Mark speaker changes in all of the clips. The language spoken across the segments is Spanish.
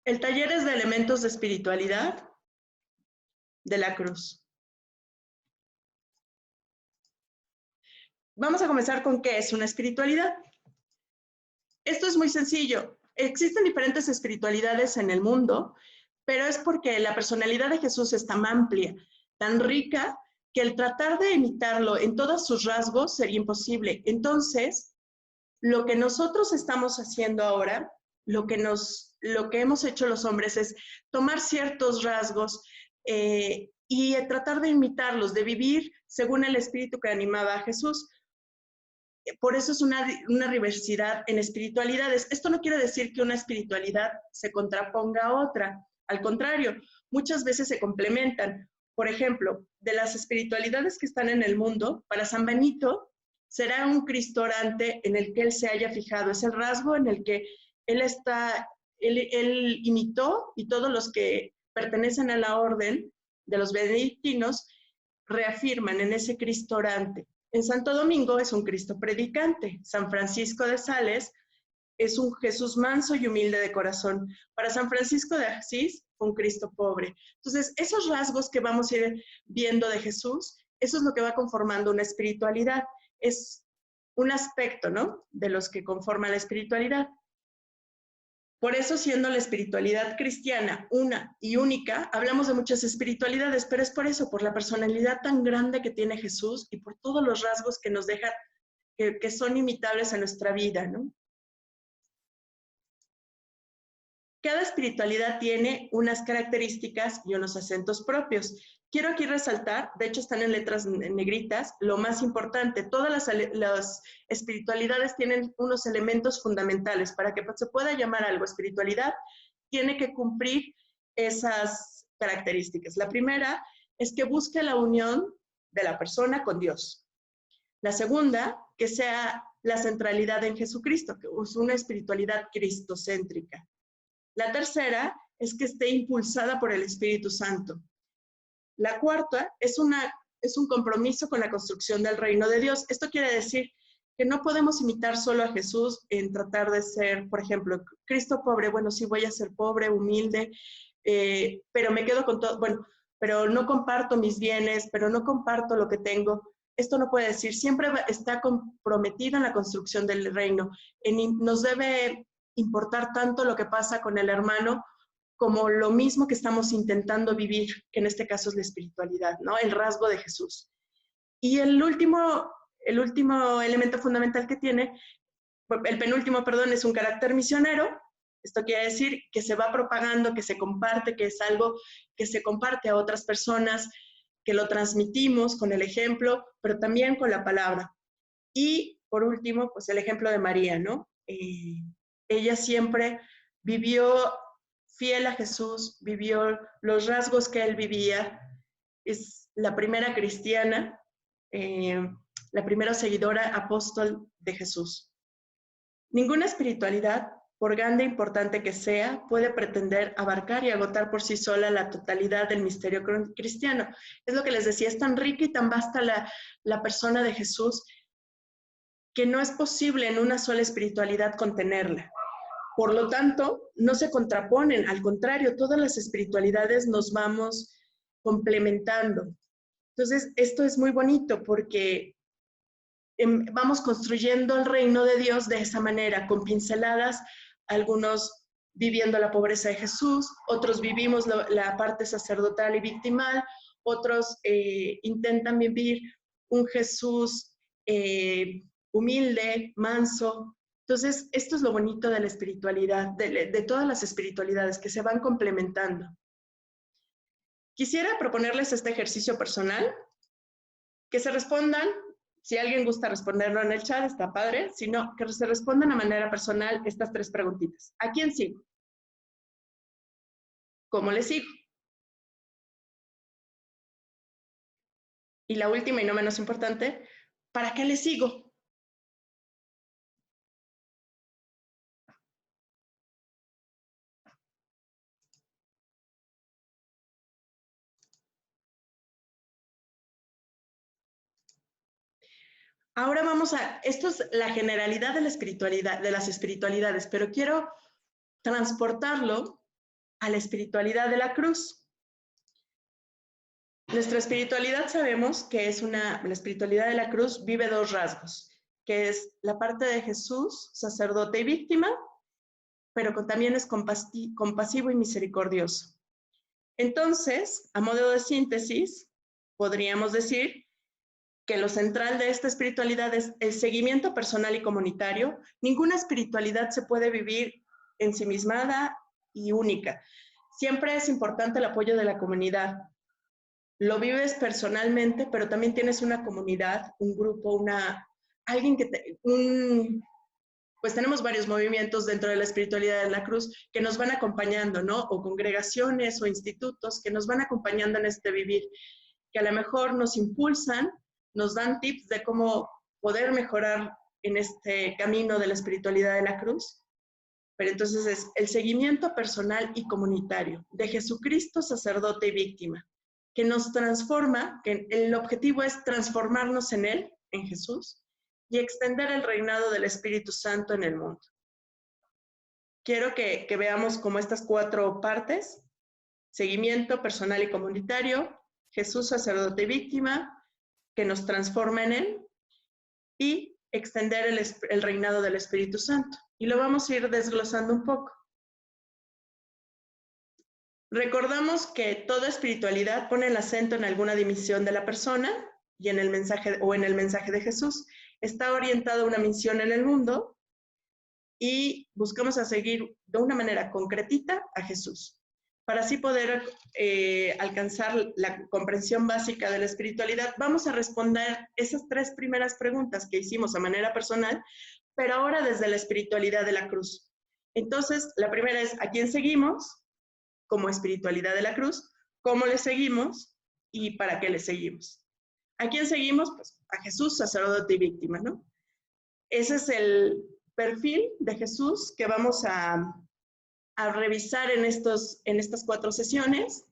Speaker 1: El taller es de elementos de espiritualidad de la cruz. Vamos a comenzar con qué es una espiritualidad. Esto es muy sencillo. Existen diferentes espiritualidades en el mundo, pero es porque la personalidad de Jesús es tan amplia, tan rica, que el tratar de imitarlo en todos sus rasgos sería imposible. Entonces, lo que nosotros estamos haciendo ahora, lo que hemos hecho los hombres es tomar ciertos rasgos y tratar de imitarlos, de vivir según el espíritu que animaba a Jesús. Por eso es una diversidad en espiritualidades. Esto no quiere decir que una espiritualidad se contraponga a otra. Al contrario, muchas veces se complementan. Por ejemplo, de las espiritualidades que están en el mundo, para San Benito será un Cristo orante en el que él se haya fijado. Es el rasgo en el que él imitó, y todos los que pertenecen a la orden de los benedictinos reafirman en ese Cristo orante. En Santo Domingo es un Cristo predicante. San Francisco de Sales es un Jesús manso y humilde de corazón. Para San Francisco de Asís, un Cristo pobre. Entonces, esos rasgos que vamos a ir viendo de Jesús, eso es lo que va conformando una espiritualidad. Es un aspecto, ¿no?, de los que conforman la espiritualidad. Por eso, siendo la espiritualidad cristiana una y única, hablamos de muchas espiritualidades, pero es por eso, por la personalidad tan grande que tiene Jesús y por todos los rasgos que nos dejan, que son imitables en nuestra vida, ¿no? Cada espiritualidad tiene unas características y unos acentos propios. Quiero aquí resaltar, de hecho están en letras negritas, lo más importante. Todas las espiritualidades tienen unos elementos fundamentales. Para que se pueda llamar algo espiritualidad, tiene que cumplir esas características. La primera es que busque la unión de la persona con Dios. La segunda, que sea la centralidad en Jesucristo, que es una espiritualidad cristocéntrica. La tercera es que esté impulsada por el Espíritu Santo. La cuarta es un compromiso con la construcción del reino de Dios. Esto quiere decir que no podemos imitar solo a Jesús en tratar de ser, por ejemplo, Cristo pobre. Bueno, sí voy a ser pobre, humilde, pero me quedo con todo, bueno, pero no comparto mis bienes, pero no comparto lo que tengo. Esto no puede decir, siempre está comprometido en la construcción del reino. Nos debe importar tanto lo que pasa con el hermano como lo mismo que estamos intentando vivir, que en este caso es la espiritualidad, ¿no? El rasgo de Jesús. Y el último elemento fundamental que tiene, el penúltimo, perdón, es un carácter misionero. Esto quiere decir que se va propagando, que se comparte, que es algo que se comparte a otras personas, que lo transmitimos con el ejemplo, pero también con la palabra. Y por último, pues el ejemplo de María, ¿no? Ella siempre vivió fiel a Jesús, vivió los rasgos que él vivía, es la primera cristiana, la primera seguidora apóstol de Jesús. Ninguna espiritualidad, por grande e importante que sea, puede pretender abarcar y agotar por sí sola la totalidad del misterio cristiano. Es lo que les decía, es tan rica y tan vasta la persona de Jesús, que no es posible en una sola espiritualidad contenerla. Por lo tanto, no se contraponen, al contrario, todas las espiritualidades nos vamos complementando. Entonces, esto es muy bonito porque vamos construyendo el reino de Dios de esa manera, con pinceladas, algunos viviendo la pobreza de Jesús, otros vivimos la parte sacerdotal y victimal, otros intentan vivir un Jesús humilde, manso. Entonces, esto es lo bonito de la espiritualidad, de todas las espiritualidades que se van complementando. Quisiera proponerles este ejercicio personal, que se respondan, si alguien gusta responderlo en el chat, está padre, si no, que se respondan de manera personal estas 3 preguntitas. ¿A quién sigo? ¿Cómo le sigo? Y la última y no menos importante, ¿para qué le sigo? Ahora vamos esto es la generalidad de la espiritualidad, de las espiritualidades, pero quiero transportarlo a la espiritualidad de la cruz. Nuestra espiritualidad sabemos que es la espiritualidad de la cruz vive dos rasgos, que es la parte de Jesús, sacerdote y víctima, pero también es compasivo y misericordioso. Entonces, a modo de síntesis, podríamos decir que lo central de esta espiritualidad es el seguimiento personal y comunitario. Ninguna espiritualidad se puede vivir ensimismada y única. Siempre es importante el apoyo de la comunidad. Lo vives personalmente, pero también tienes una comunidad, un grupo, alguien que pues tenemos varios movimientos dentro de la espiritualidad de la cruz que nos van acompañando, ¿no? O congregaciones o institutos que nos van acompañando en este vivir, que a lo mejor nos impulsan, nos dan tips de cómo poder mejorar en este camino de la espiritualidad de la cruz. Pero entonces es el seguimiento personal y comunitario de Jesucristo, sacerdote y víctima, que nos transforma, que el objetivo es transformarnos en Él, en Jesús, y extender el reinado del Espíritu Santo en el mundo. Quiero que veamos como estas 4 partes: seguimiento personal y comunitario, Jesús, sacerdote y víctima, que nos transforma en Él, y extender el reinado del Espíritu Santo. Y lo vamos a ir desglosando un poco. Recordamos que toda espiritualidad pone el acento en alguna dimensión de la persona y en el mensaje de Jesús. Está orientada a una misión en el mundo y buscamos a seguir de una manera concretita a Jesús, para así poder alcanzar la comprensión básica de la espiritualidad. Vamos a responder esas 3 primeras preguntas que hicimos a manera personal, pero ahora desde la espiritualidad de la cruz. Entonces, la primera es: ¿a quién seguimos como espiritualidad de la cruz? ¿Cómo le seguimos? ¿Y para qué le seguimos? ¿A quién seguimos? Pues a Jesús, sacerdote y víctima, ¿no? Ese es el perfil de Jesús que vamos a revisar en estas 4 sesiones.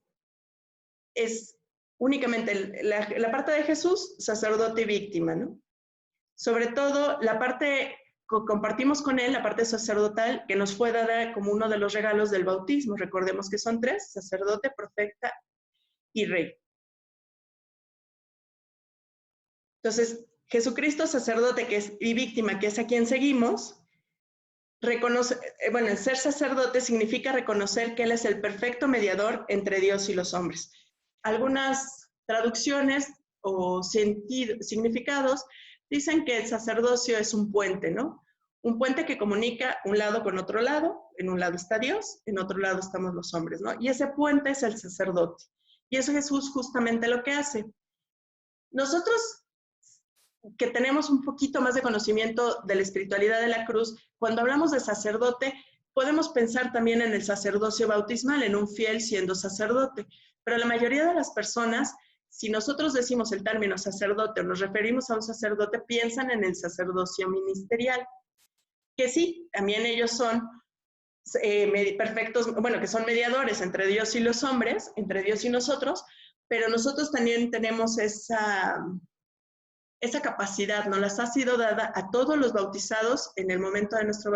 Speaker 1: Es únicamente la parte de Jesús, sacerdote y víctima, ¿no? Sobre todo la parte que compartimos con él, la parte sacerdotal, que nos fue dada como uno de los regalos del bautismo. Recordemos que son 3: sacerdote, profeta y rey. Entonces, Jesucristo, sacerdote y víctima, que es a quien seguimos, el ser sacerdote significa reconocer que Él es el perfecto mediador entre Dios y los hombres. Algunas traducciones o significados dicen que el sacerdocio es un puente, ¿no? Un puente que comunica un lado con otro lado. En un lado está Dios, en otro lado estamos los hombres, ¿no? Y ese puente es el sacerdote. Y eso es Jesús justamente lo que hace. Nosotros, que tenemos un poquito más de conocimiento de la espiritualidad de la cruz, cuando hablamos de sacerdote, podemos pensar también en el sacerdocio bautismal, en un fiel siendo sacerdote, pero la mayoría de las personas, si nosotros decimos el término sacerdote o nos referimos a un sacerdote, piensan en el sacerdocio ministerial, que sí, también ellos son perfectos, bueno, que son mediadores entre Dios y los hombres, entre Dios y nosotros, pero nosotros también tenemos esa capacidad, nos las ha sido dada a todos los bautizados en el momento de nuestro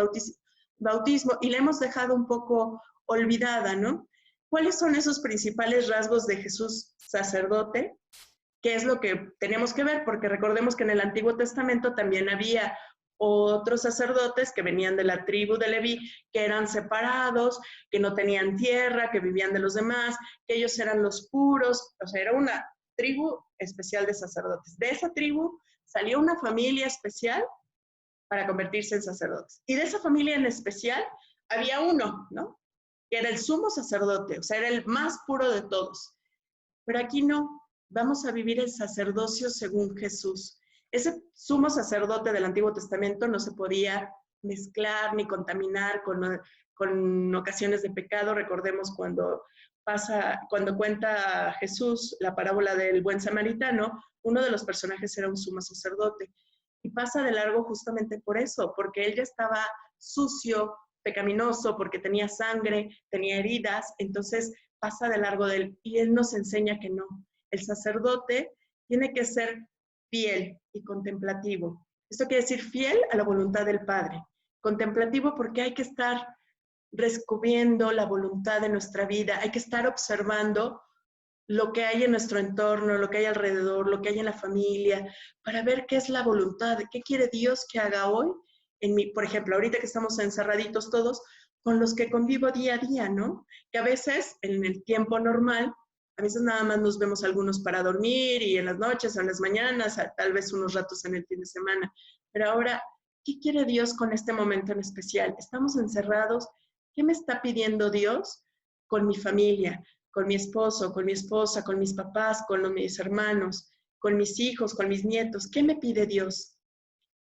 Speaker 1: bautismo y la hemos dejado un poco olvidada, ¿no? ¿Cuáles son esos principales rasgos de Jesús sacerdote? ¿Qué es lo que tenemos que ver? Porque recordemos que en el Antiguo Testamento también había otros sacerdotes que venían de la tribu de Leví, que eran separados, que no tenían tierra, que vivían de los demás, que ellos eran los puros. O sea, era una tribu especial de sacerdotes. De esa tribu salió una familia especial para convertirse en sacerdotes. Y de esa familia en especial había uno, ¿no? Que era el sumo sacerdote, o sea, era el más puro de todos. Pero aquí no, vamos a vivir el sacerdocio según Jesús. Ese sumo sacerdote del Antiguo Testamento no se podía mezclar ni contaminar con ocasiones de pecado. Recordemos cuando cuenta Jesús la parábola del buen samaritano, uno de los personajes era un sumo sacerdote. Y pasa de largo justamente por eso, porque él ya estaba sucio, pecaminoso, porque tenía sangre, tenía heridas, entonces pasa de largo de él. Y él nos enseña que no. El sacerdote tiene que ser fiel y contemplativo. Esto quiere decir fiel a la voluntad del Padre. Contemplativo porque hay que estar descubriendo la voluntad de nuestra vida, hay que estar observando lo que hay en nuestro entorno, lo que hay alrededor, lo que hay en la familia, para ver qué es la voluntad, qué quiere Dios que haga hoy en mí. Por ejemplo, ahorita que estamos encerraditos todos, con los que convivo día a día, ¿no? Que a veces, en el tiempo normal, a veces nada más nos vemos algunos para dormir y en las noches o en las mañanas, tal vez unos ratos en el fin de semana. Pero ahora, ¿qué quiere Dios con este momento en especial? Estamos encerrados. ¿Qué me está pidiendo Dios con mi familia, con mi esposo, con mi esposa, con mis papás, con mis hermanos, con mis hijos, con mis nietos? ¿Qué me pide Dios?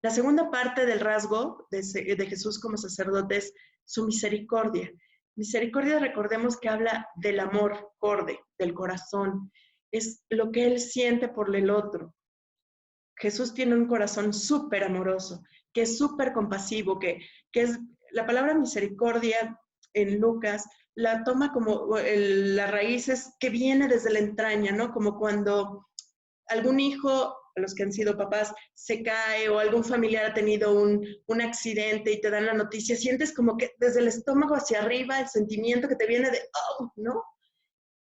Speaker 1: La segunda parte del rasgo de Jesús como sacerdote es su misericordia. Misericordia, recordemos que habla del amor, corde, del corazón. Es lo que Él siente por el otro. Jesús tiene un corazón súper amoroso, que es súper compasivo, que es la palabra misericordia en Lucas, la toma como la raíz es que viene desde la entraña, ¿no? Como cuando algún hijo, los que han sido papás, se cae o algún familiar ha tenido un accidente y te dan la noticia, sientes como que desde el estómago hacia arriba el sentimiento que te viene de, oh, ¿no?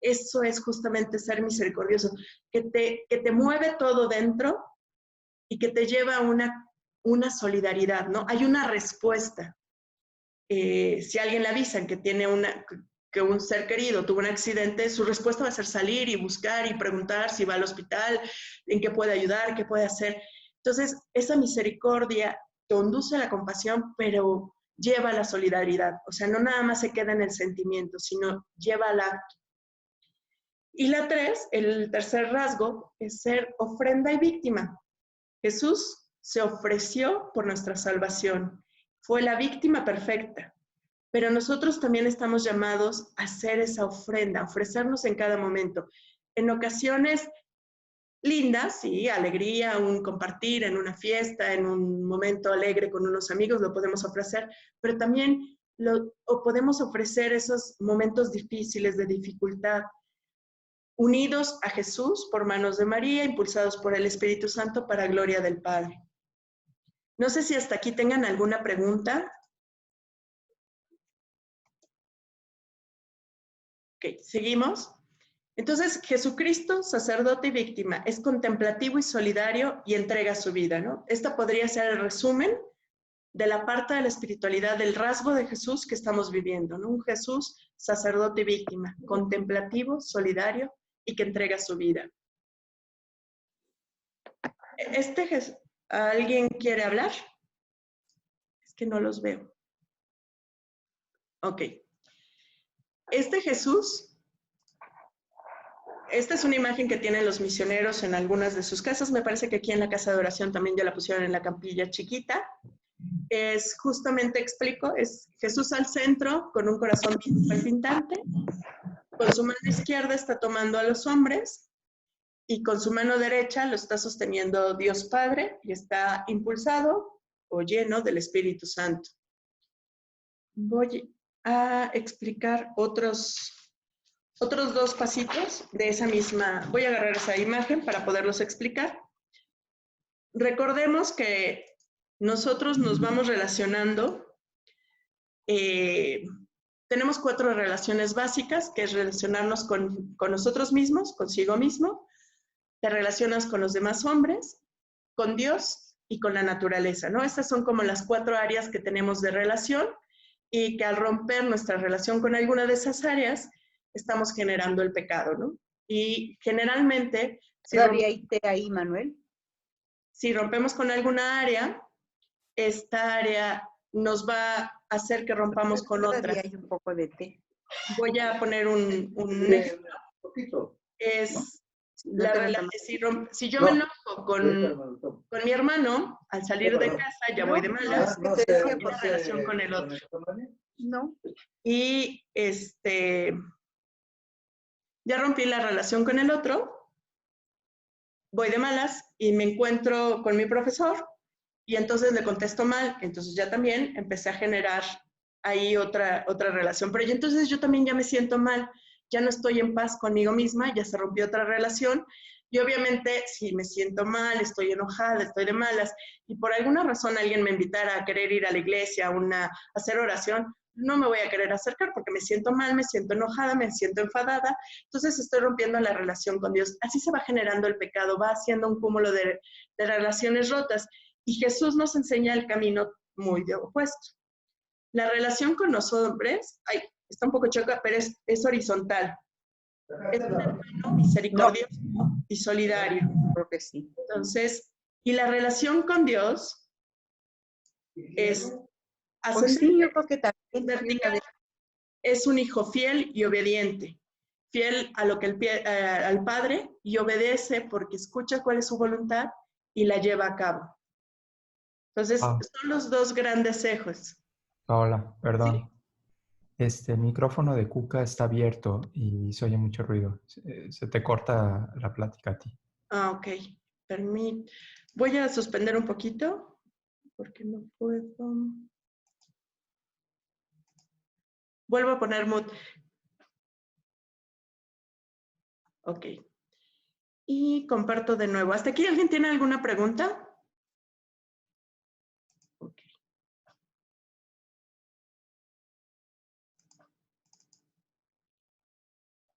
Speaker 1: Eso es justamente ser misericordioso, que te mueve todo dentro y que te lleva a una solidaridad, ¿no? Hay una respuesta. Si alguien le avisan que tiene que un ser querido tuvo un accidente, su respuesta va a ser salir y buscar y preguntar si va al hospital, en qué puede ayudar, qué puede hacer. Entonces, esa misericordia conduce a la compasión, pero lleva a la solidaridad. O sea, no nada más se queda en el sentimiento, sino lleva al acto. Y el tercer rasgo, es ser ofrenda y víctima. Jesús se ofreció por nuestra salvación. Fue la víctima perfecta. Pero nosotros también estamos llamados a hacer esa ofrenda, a ofrecernos en cada momento. En ocasiones lindas, sí, alegría, un compartir en una fiesta, en un momento alegre con unos amigos, lo podemos ofrecer, pero también podemos ofrecer esos momentos difíciles, de dificultad, unidos a Jesús por manos de María, impulsados por el Espíritu Santo para gloria del Padre. No sé si hasta aquí tengan alguna pregunta. Ok, seguimos. Entonces, Jesucristo, sacerdote y víctima, es contemplativo y solidario y entrega su vida, ¿no? Esta podría ser el resumen de la parte de la espiritualidad, del rasgo de Jesús que estamos viviendo, ¿no? Un Jesús, sacerdote y víctima, contemplativo, solidario y que entrega su vida. ¿Alguien quiere hablar? Es que no los veo. Ok. Jesús, esta es una imagen que tienen los misioneros en algunas de sus casas. Me parece que aquí en la casa de oración también ya la pusieron en la capilla chiquita. Es justamente, explico, es Jesús al centro con un corazón palpitante. Con su mano izquierda está tomando a los hombres y con su mano derecha lo está sosteniendo Dios Padre y está impulsado o lleno del Espíritu Santo. Voy a explicar otros dos pasitos de esa misma. Voy a agarrar esa imagen para poderlos explicar. Recordemos que nosotros nos vamos relacionando. Tenemos 4 relaciones básicas, que es relacionarnos con nosotros mismos, consigo mismo. Te relacionas con los demás hombres, con Dios y con la naturaleza, ¿no? Estas son como las 4 áreas que tenemos de relación y que al romper nuestra relación con alguna de esas áreas, estamos generando el pecado, ¿no? Y generalmente...
Speaker 2: ¿Todavía ahí, Manuel?
Speaker 1: Si rompemos con alguna área, esta área nos va a hacer que rompamos con otra.
Speaker 2: Todavía hay un poco de té.
Speaker 1: Voy a poner un ejemplo. Es si yo me enojo con mi hermano, al salir de casa ya voy de malas, la relación con el otro.
Speaker 2: No.
Speaker 1: Y ya rompí la relación con el otro, voy de malas y me encuentro con mi profesor y entonces le contesto mal. Entonces ya también empecé a generar ahí otra relación. Pero entonces yo también ya me siento mal, ya no estoy en paz conmigo misma, ya se rompió otra relación. Y obviamente si me siento mal, estoy enojada, estoy de malas, y por alguna razón alguien me invitara a querer ir a la iglesia, a hacer oración, no me voy a querer acercar porque me siento mal, me siento enojada, me siento enfadada, entonces estoy rompiendo la relación con Dios. Así se va generando el pecado, va haciendo un cúmulo de relaciones rotas. Y Jesús nos enseña el camino muy de opuesto. La relación con los hombres, ay, está un poco choca, pero es horizontal. Es un hermano misericordioso y solidario.
Speaker 2: Creo que sí.
Speaker 1: Entonces, y la relación con Dios es
Speaker 2: Pues
Speaker 1: ascendente,
Speaker 2: sí, yo creo que también.
Speaker 1: vertical. Es un hijo fiel y obediente, fiel a lo que al Padre, y obedece porque escucha cuál es su voluntad y la lleva a cabo. Entonces,
Speaker 3: Ah,
Speaker 1: son los dos grandes ejes.
Speaker 3: Paola,
Speaker 1: ¿Sí?
Speaker 3: perdón. El micrófono de Cuca está abierto y se oye mucho ruido. Se te corta la plática a ti.
Speaker 1: Ah, ok. Voy a suspender un poquito porque no puedo. Vuelvo a poner mute. Ok. Y comparto de nuevo. ¿Hasta aquí alguien tiene alguna pregunta? Ok.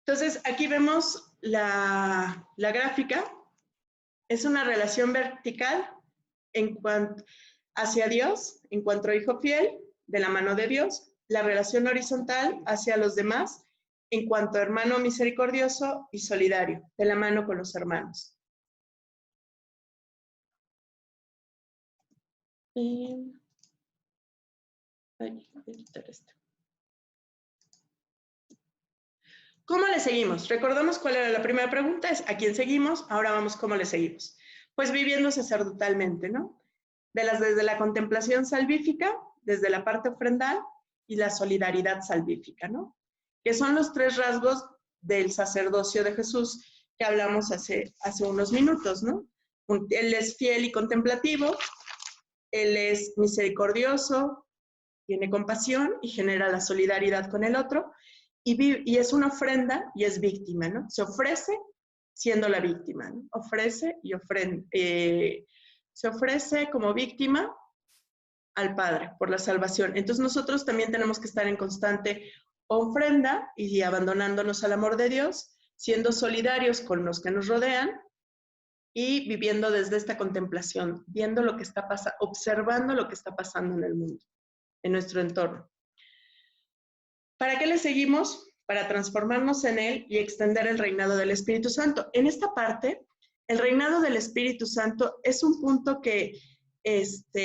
Speaker 1: Entonces, aquí vemos la gráfica. Es una relación vertical en cuanto hacia Dios, en cuanto a hijo fiel, de la mano de Dios. La relación horizontal hacia los demás, en cuanto a hermano misericordioso y solidario, de la mano con los hermanos. Ay, voy a quitar esto. ¿Cómo le seguimos? Recordamos cuál era la primera pregunta, es ¿a quién seguimos? Ahora vamos, ¿cómo le seguimos? Pues viviendo sacerdotalmente, ¿no? Desde la contemplación salvífica, desde la parte ofrendal y la solidaridad salvífica, ¿no? Que son los tres rasgos del sacerdocio de Jesús que hablamos hace unos minutos, ¿no? Él es fiel y contemplativo, él es misericordioso, tiene compasión y genera la solidaridad con el otro, y es una ofrenda y es víctima, ¿no? Se ofrece siendo la víctima, ¿no? Ofrece y ofrenda. Se ofrece como víctima al Padre por la salvación. Entonces nosotros también tenemos que estar en constante ofrenda y abandonándonos al amor de Dios, siendo solidarios con los que nos rodean y viviendo desde esta contemplación, viendo lo que está pasando, observando lo que está pasando en el mundo, en nuestro entorno. ¿Para qué le seguimos? Para transformarnos en Él y extender el reinado del Espíritu Santo. En esta parte, el reinado del Espíritu Santo es un punto que esto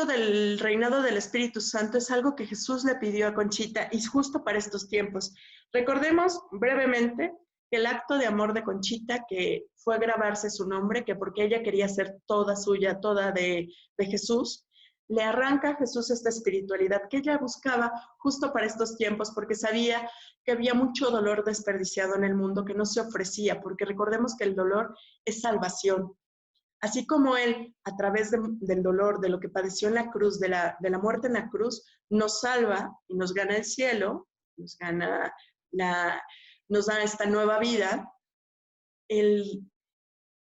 Speaker 1: del reinado del Espíritu Santo es algo que Jesús le pidió a Conchita y justo para estos tiempos. Recordemos brevemente que el acto de amor de Conchita, que fue grabarse su nombre, que porque ella quería ser toda suya, toda de Jesús, le arranca a Jesús esta espiritualidad que ella buscaba justo para estos tiempos, porque sabía que había mucho dolor desperdiciado en el mundo que no se ofrecía, porque recordemos que el dolor es salvación. Así como Él, a través del dolor, de lo que padeció en la cruz, de la muerte en la cruz, nos salva y nos gana el cielo, nos da esta nueva vida, Él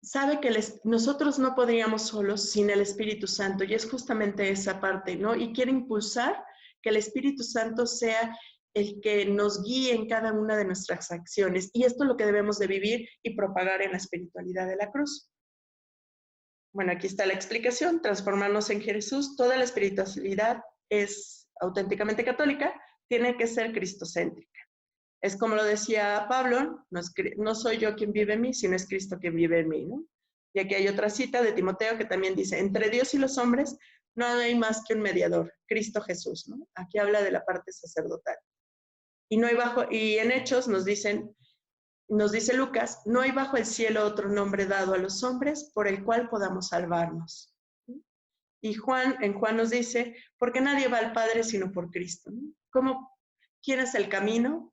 Speaker 1: sabe que nosotros no podríamos solos sin el Espíritu Santo, y es justamente esa parte, ¿no? Y quiere impulsar que el Espíritu Santo sea el que nos guíe en cada una de nuestras acciones, y esto es lo que debemos de vivir y propagar en la espiritualidad de la cruz. Bueno, aquí está la explicación, transformarnos en Jesús. Toda la espiritualidad es auténticamente católica, tiene que ser cristocéntrica. Es como lo decía Pablo, no soy yo quien vive en mí, sino es Cristo quien vive en mí, ¿no? Y aquí hay otra cita de Timoteo que también dice, entre Dios y los hombres no hay más que un mediador, Cristo Jesús, ¿no? Aquí habla de la parte sacerdotal. Y en Hechos nos dice Lucas, no hay bajo el cielo otro nombre dado a los hombres por el cual podamos salvarnos. Y en Juan nos dice, porque nadie va al Padre sino por Cristo. ¿Quién es el camino?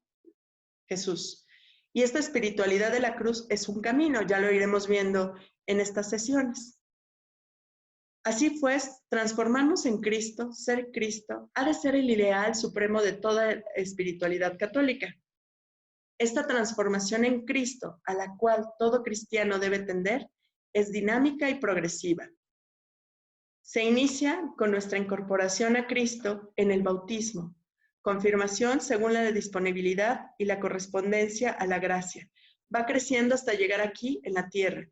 Speaker 1: Jesús. Y esta espiritualidad de la cruz es un camino, ya lo iremos viendo en estas sesiones. Así pues, transformarnos en Cristo, ser Cristo, ha de ser el ideal supremo de toda espiritualidad católica. Esta transformación en Cristo, a la cual todo cristiano debe tender, es dinámica y progresiva. Se inicia con nuestra incorporación a Cristo en el bautismo, confirmación según la disponibilidad y la correspondencia a la gracia. Va creciendo hasta llegar aquí en la tierra,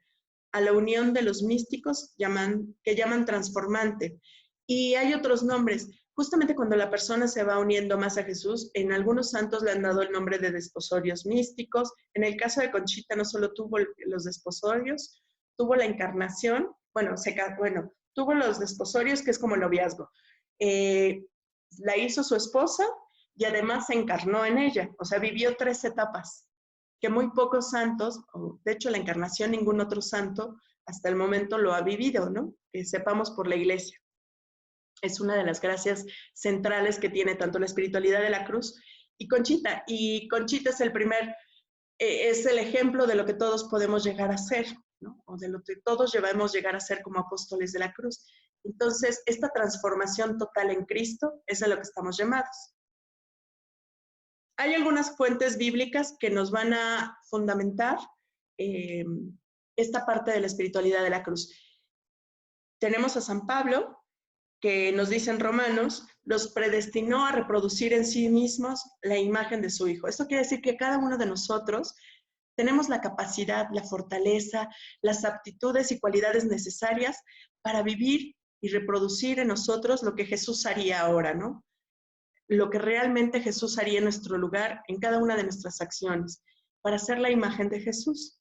Speaker 1: a la unión de los místicos que llaman transformante. Y hay otros nombres. Justamente cuando la persona se va uniendo más a Jesús, en algunos santos le han dado el nombre de desposorios místicos. En el caso de Conchita no solo tuvo los desposorios, tuvo la encarnación, tuvo los desposorios, que es como el noviazgo. La hizo su esposa y además se encarnó en ella, o sea, vivió 3 etapas, que muy pocos santos, o de hecho la encarnación ningún otro santo hasta el momento lo ha vivido, ¿no? Que sepamos por la Iglesia. Es una de las gracias centrales que tiene tanto la espiritualidad de la cruz y Conchita. Y Conchita es el ejemplo de lo que todos podemos llegar a ser, ¿no? O de lo que todos debemos llegar a ser como apóstoles de la cruz. Entonces, esta transformación total en Cristo es a lo que estamos llamados. Hay algunas fuentes bíblicas que nos van a fundamentar esta parte de la espiritualidad de la cruz. Tenemos a San Pablo, que nos dice en Romanos, los predestinó a reproducir en sí mismos la imagen de su Hijo. Esto quiere decir que cada uno de nosotros tenemos la capacidad, la fortaleza, las aptitudes y cualidades necesarias para vivir y reproducir en nosotros lo que Jesús haría ahora, ¿no? Lo que realmente Jesús haría en nuestro lugar, en cada una de nuestras acciones, para ser la imagen de Jesús.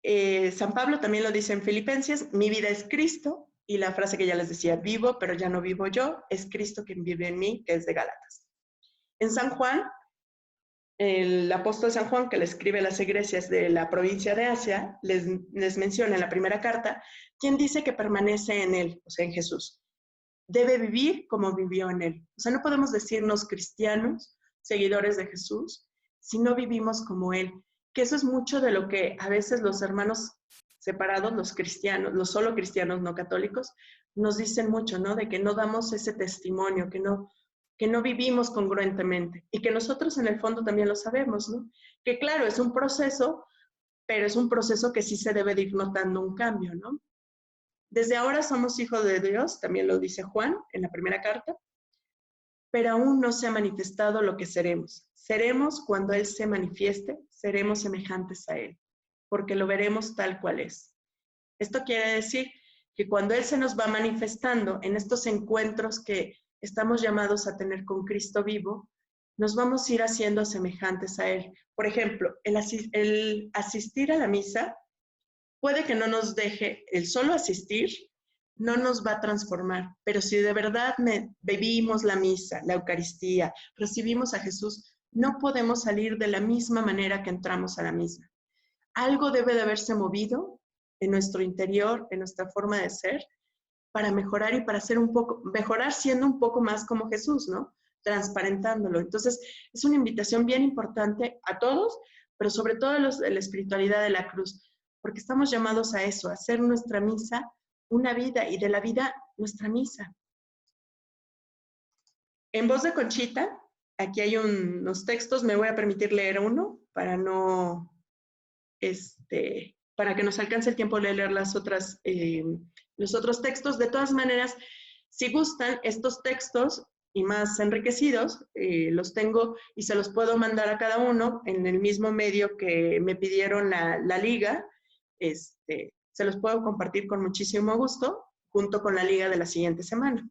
Speaker 1: San Pablo también lo dice en Filipenses, mi vida es Cristo, y la frase que ya les decía, vivo, pero ya no vivo yo, es Cristo quien vive en mí, que es de Gálatas. En San Juan, el apóstol San Juan, que le escribe a las iglesias de la provincia de Asia, les menciona en la primera carta, quien dice que permanece en él, o sea, en Jesús. Debe vivir como vivió en él. O sea, no podemos decirnos cristianos, seguidores de Jesús, si no vivimos como él. Que eso es mucho de lo que a veces los hermanos separados, los cristianos, los solo cristianos no católicos, nos dicen mucho, ¿no? De que no damos ese testimonio, que no vivimos congruentemente. Y que nosotros en el fondo también lo sabemos, ¿no? Que claro, es un proceso, pero es un proceso que sí se debe de ir notando un cambio, ¿no? Desde ahora somos hijos de Dios, también lo dice Juan en la primera carta, pero aún no se ha manifestado lo que seremos. Seremos cuando Él se manifieste, seremos semejantes a Él, porque lo veremos tal cual es. Esto quiere decir que cuando Él se nos va manifestando en estos encuentros que estamos llamados a tener con Cristo vivo, nos vamos a ir haciendo semejantes a Él. Por ejemplo, el asistir a la misa puede que no nos deje, el solo asistir no nos va a transformar, pero si de verdad vivimos la misa, la Eucaristía, recibimos a Jesús, no podemos salir de la misma manera que entramos a la misma. Algo debe de haberse movido en nuestro interior, en nuestra forma de ser, para mejorar y para ser mejorar siendo un poco más como Jesús, ¿no? Transparentándolo. Entonces, es una invitación bien importante a todos, pero sobre todo a los de la espiritualidad de la cruz, porque estamos llamados a eso, a hacer nuestra misa una vida y de la vida nuestra misa. En voz de Conchita, aquí hay unos textos, me voy a permitir leer uno para para que nos alcance el tiempo de leer los otros textos. De todas maneras, si gustan estos textos y más enriquecidos, los tengo y se los puedo mandar a cada uno en el mismo medio que me pidieron la liga. Se los puedo compartir con muchísimo gusto, junto con la liga de la siguiente semana.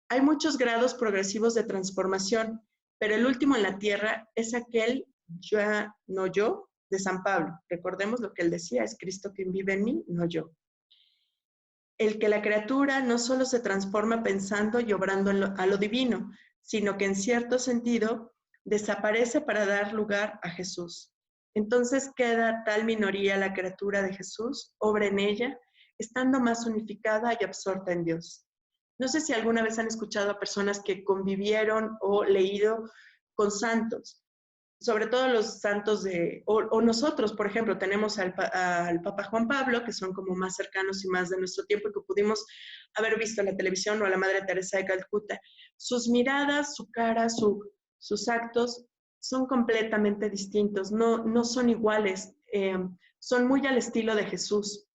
Speaker 1: Hay muchos grados progresivos de transformación, pero el último en la tierra es aquel ya no yo de San Pablo. Recordemos lo que él decía, es Cristo quien vive en mí, no yo. El que la criatura no solo se transforma pensando y obrando a lo divino, sino que en cierto sentido desaparece para dar lugar a Jesús. Entonces queda tal minoría la criatura de Jesús, obra en ella, estando más unificada y absorta en Dios. No sé si alguna vez han escuchado a personas que convivieron o leído con santos, sobre todo los santos o nosotros, por ejemplo, tenemos al Papa Juan Pablo, que son como más cercanos y más de nuestro tiempo y que pudimos haber visto en la televisión, o a la Madre Teresa de Calcuta. Sus miradas, su cara, sus actos son completamente distintos, no son iguales, son muy al estilo de Jesús.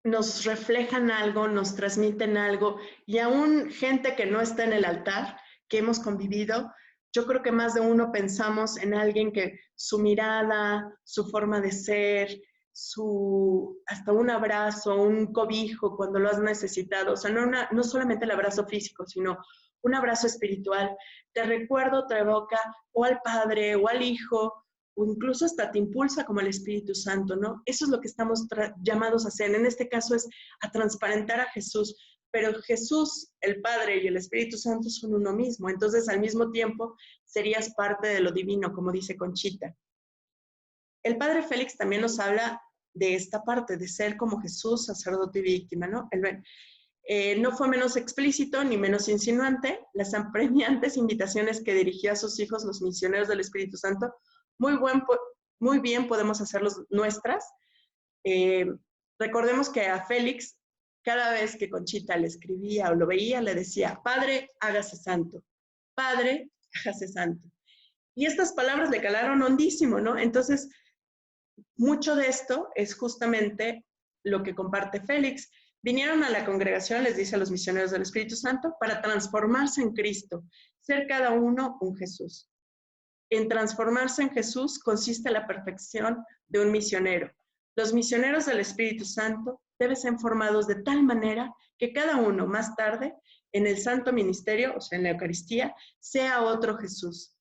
Speaker 1: nos reflejan algo, nos transmiten algo, y aún gente que no está en el altar, que hemos convivido, yo creo que más de uno pensamos en alguien que su mirada, su forma de ser, hasta un abrazo, un cobijo cuando lo has necesitado, o sea, no solamente el abrazo físico, sino un abrazo espiritual, te recuerdo, te evoca o al Padre o al Hijo, o incluso hasta te impulsa como el Espíritu Santo, ¿no? Eso es lo que estamos llamados a hacer. En este caso es a transparentar a Jesús, pero Jesús, el Padre y el Espíritu Santo son uno mismo. Entonces, al mismo tiempo, serías parte de lo divino, como dice Conchita. El Padre Félix también nos habla de esta parte, de ser como Jesús, sacerdote y víctima, ¿no? No fue menos explícito ni menos insinuante las apremiantes invitaciones que dirigió a sus hijos los misioneros del Espíritu Santo. Muy bien podemos hacerlos nuestras. Recordemos que a Félix, cada vez que Conchita le escribía o lo veía, le decía, Padre, hágase santo. Padre, hágase santo. Y estas palabras le calaron hondísimo, ¿no? Entonces, mucho de esto es justamente lo que comparte Félix. Vinieron a la congregación, les dice a los misioneros del Espíritu Santo, para transformarse en Cristo, ser cada uno un Jesús. En transformarse en Jesús consiste la perfección de un misionero. Los misioneros del Espíritu Santo deben ser formados de tal manera que cada uno más tarde, en el santo ministerio, o sea, en la Eucaristía, sea otro Jesús.